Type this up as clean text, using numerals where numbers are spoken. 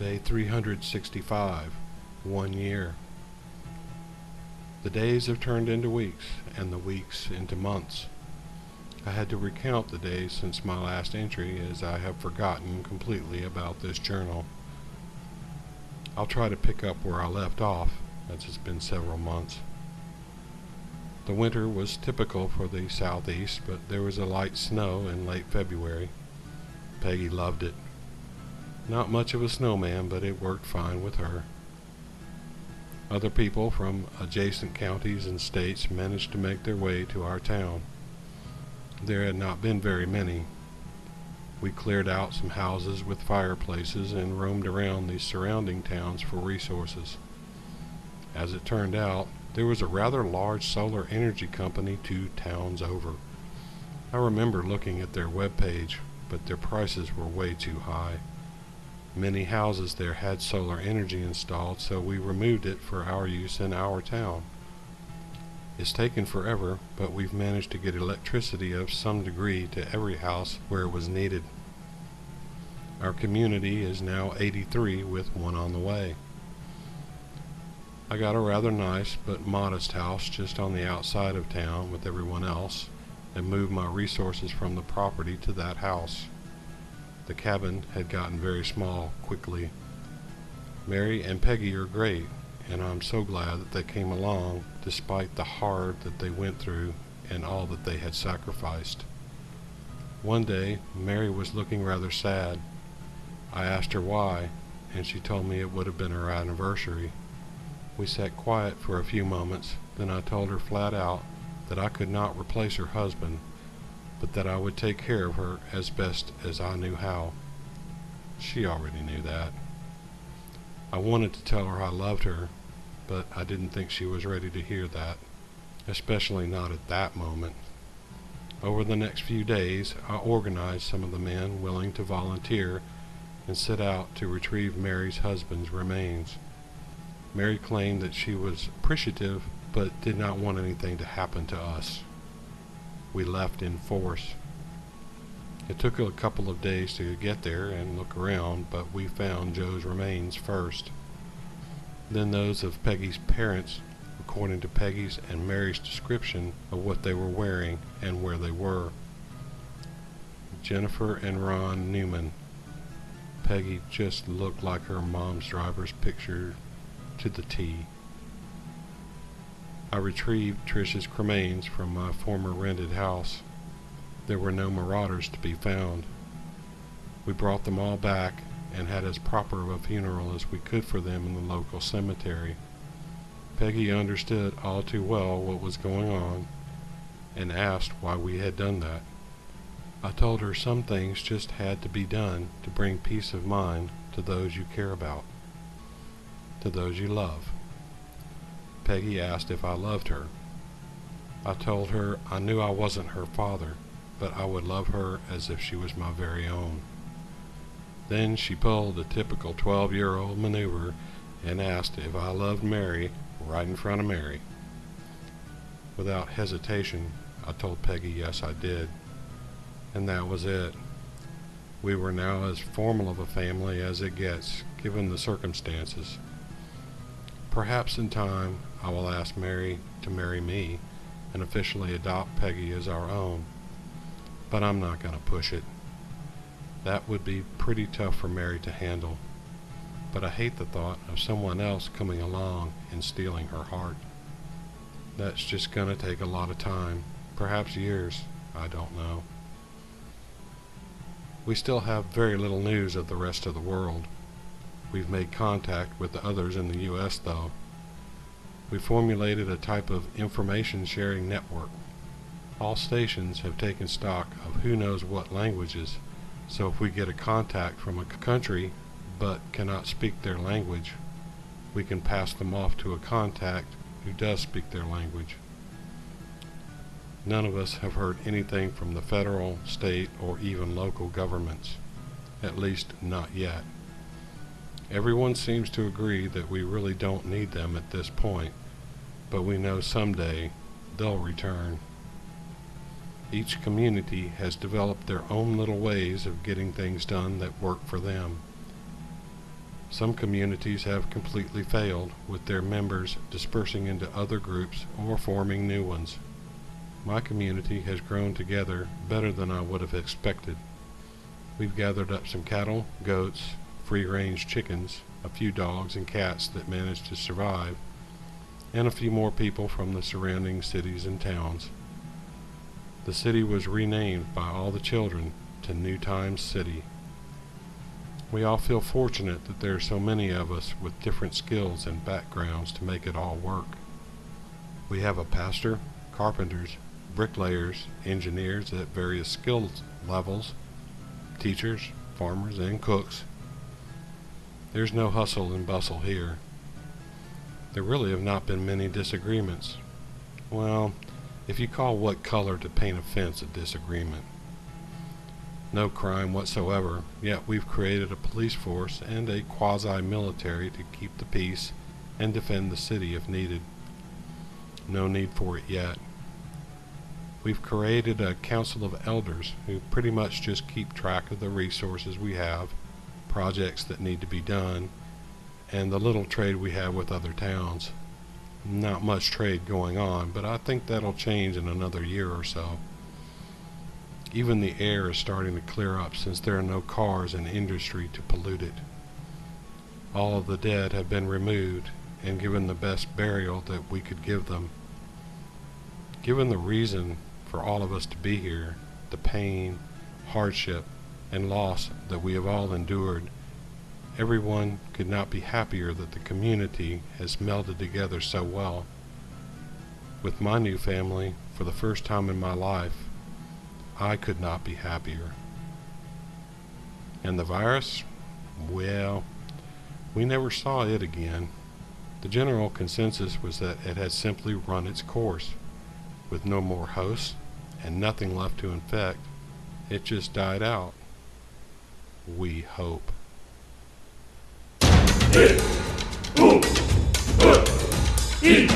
Day 365, 1 year. The days have turned into weeks, and the weeks into months. I had to recount the days since my last entry, as I have forgotten completely about this journal. I'll try to pick up where I left off, as it's been several months. The winter was typical for the southeast, but there was a light snow in late February. Peggy loved it. Not much of a snowman, but it worked fine with her. Other people from adjacent counties and states managed to make their way to our town. There had not been very many. We cleared out some houses with fireplaces and roamed around the surrounding towns for resources. As it turned out, there was a rather large solar energy company 2 towns over. I remember looking at their web page, but their prices were way too high. Many houses there had solar energy installed, so we removed it for our use in our town. It's taken forever, but we've managed to get electricity of some degree to every house where it was needed. Our community is now 83 with one on the way. I got a rather nice but modest house just on the outside of town with everyone else, and moved my resources from the property to that house. The cabin had gotten very small quickly. Mary and Peggy are great, and I'm so glad that they came along despite the hard that they went through and all that they had sacrificed. One day, Mary was looking rather sad. I asked her why, and she told me it would have been her anniversary. We sat quiet for a few moments, then I told her flat out that I could not replace her husband, but that I would take care of her as best as I knew how. She already knew that. I wanted to tell her I loved her, but I didn't think she was ready to hear that, especially not at that moment. Over the next few days, I organized some of the men willing to volunteer and set out to retrieve Mary's husband's remains. Mary claimed that she was appreciative, but did not want anything to happen to us. We left in force. It took a couple of days to get there and look around, but we found Joe's remains first. Then those of Peggy's parents, according to Peggy's and Mary's description of what they were wearing and where they were. Jennifer and Ron Newman. Peggy just looked like her mom's driver's picture to the T. I retrieved Trish's cremains from my former rented house. There were no marauders to be found. We brought them all back and had as proper of a funeral as we could for them in the local cemetery. Peggy understood all too well what was going on and asked why we had done that. I told her some things just had to be done to bring peace of mind to those you care about, to those you love. Peggy asked if I loved her. I told her I knew I wasn't her father, but I would love her as if she was my very own. Then she pulled the typical 12-year-old maneuver and asked if I loved Mary right in front of Mary. Without hesitation, I told Peggy yes, I did. And that was it. We were now as formal of a family as it gets, given the circumstances. Perhaps in time I will ask Mary to marry me and officially adopt Peggy as our own, but I'm not going to push it. That would be pretty tough for Mary to handle, but I hate the thought of someone else coming along and stealing her heart. That's just going to take a lot of time, perhaps years, I don't know. We still have very little news of the rest of the world. We've made contact with the others in the U.S., though. We formulated a type of information sharing network. All stations have taken stock of who knows what languages, so if we get a contact from a country but cannot speak their language, we can pass them off to a contact who does speak their language. None of us have heard anything from the federal, state, or even local governments, at least not yet. Everyone seems to agree that we really don't need them at this point, but we know someday they'll return. Each community has developed their own little ways of getting things done that work for them. Some communities have completely failed, with their members dispersing into other groups or forming new ones. My community has grown together better than I would have expected. We've gathered up some cattle, goats, free-range chickens, a few dogs and cats that managed to survive, and a few more people from the surrounding cities and towns. The city was renamed by all the children to New Times City. We all feel fortunate that there are so many of us with different skills and backgrounds to make it all work. We have a pastor, carpenters, bricklayers, engineers at various skill levels, teachers, farmers, and cooks. There's no hustle and bustle here. There really have not been many disagreements. Well, if you call what color to paint a fence a disagreement. No crime whatsoever, yet we've created a police force and a quasi-military to keep the peace and defend the city if needed. No need for it yet. We've created a council of elders who pretty much just keep track of the resources we have, projects that need to be done, and the little trade we have with other towns. Not much trade going on, but I think that'll change in another year or so. Even the air is starting to clear up since there are no cars and industry to pollute it. All of the dead have been removed and given the best burial that we could give them. Given the reason for all of us to be here, the pain, hardship, and loss that we have all endured, everyone could not be happier that the community has melded together so well. With my new family, for the first time in my life, I could not be happier. And the virus? Well, we never saw it again. The general consensus was that it had simply run its course. With no more hosts and nothing left to infect, it just died out. We hope. Eat.